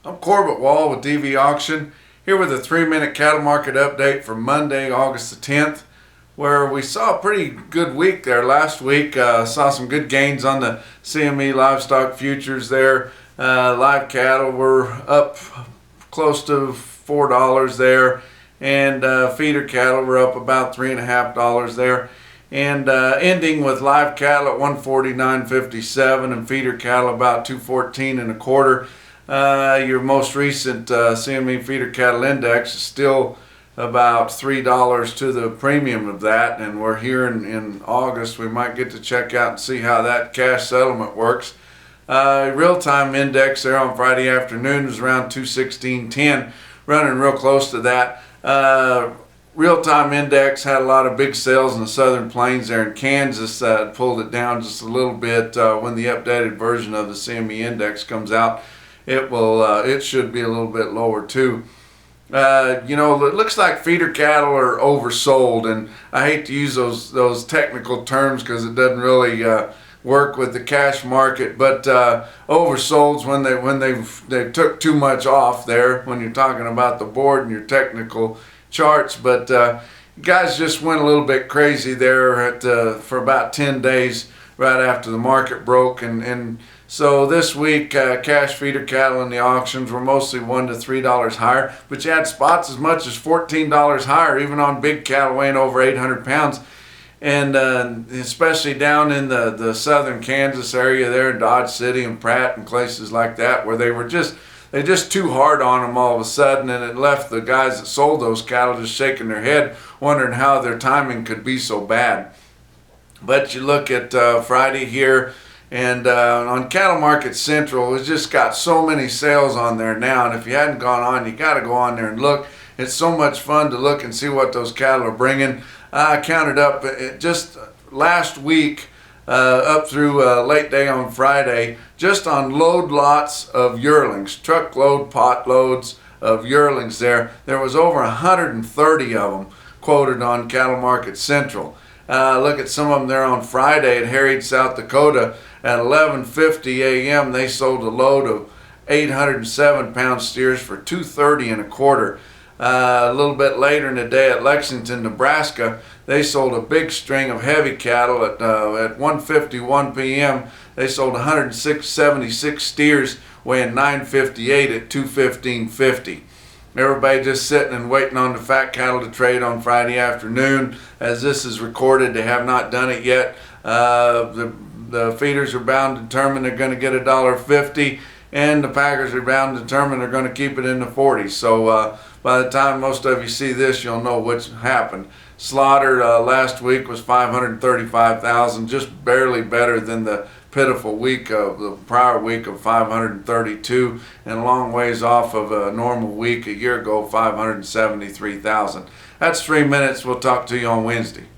I'm Corbett Wall with DV Auction, here with a 3-minute cattle market update for Monday, August the 10th, where we saw a pretty good week there last week. Saw some good gains on the CME livestock futures there. Live cattle were up close to $4 there, and feeder cattle were up about $3.50 there. And ending with live cattle at 149.57 and feeder cattle about 214 and a quarter. Your most recent CME feeder cattle index is still about $3 to the premium of that, and we're here in August. We might get to check out and see how that cash settlement works. Real-time index there on Friday afternoon was around 216.10, running real close to that. Real-time index had a lot of big sales in the southern plains there in Kansas. Pulled it down just a little bit. When the updated version of the CME index comes out, it should be a little bit lower too. It looks like feeder cattle are oversold, and I hate to use those technical terms because it doesn't really work with the cash market, but oversolds when they took too much off there when you're talking about the board and your technical charts. But guys just went a little bit crazy there for about 10 days right after the market broke, and so this week cash feeder cattle in the auctions were mostly $1 to $3 higher, but you had spots as much as $14 higher even on big cattle weighing over 800 pounds. And especially down in the southern Kansas area there, Dodge City and Pratt and places like that, where they just too hard on them all of a sudden, and it left the guys that sold those cattle just shaking their head, wondering how their timing could be so bad. But you look at Friday here, and on Cattle Market Central, it's just got so many sales on there now, and if you hadn't gone on, you got to go on there and look. It's so much fun to look and see what those cattle are bringing. I counted up just last week up through late day on Friday, just on load lots of yearlings, truckload, pot loads of yearlings there was over 130 of them quoted on Cattle Market Central. Look at some of them there on Friday at Harriet, South Dakota. At 11:50 a.m. they sold a load of 807-pound steers for $230 and a quarter. A little bit later in the day at Lexington, Nebraska, they sold a big string of heavy cattle at 1:51 p.m. They sold 176 steers weighing 958 at 215.50. Everybody just sitting and waiting on the fat cattle to trade on Friday afternoon. As this is recorded, they have not done it yet. The feeders are bound to determine they're going to get $1.50, and the packers are bound to determine they're going to keep it in the 40s. So by the time most of you see this, you'll know what's happened. Slaughter last week was 535,000, just barely better than the pitiful week of the prior week of 532, and a long ways off of a normal week a year ago, 573,000. That's 3 minutes. We'll talk to you on Wednesday.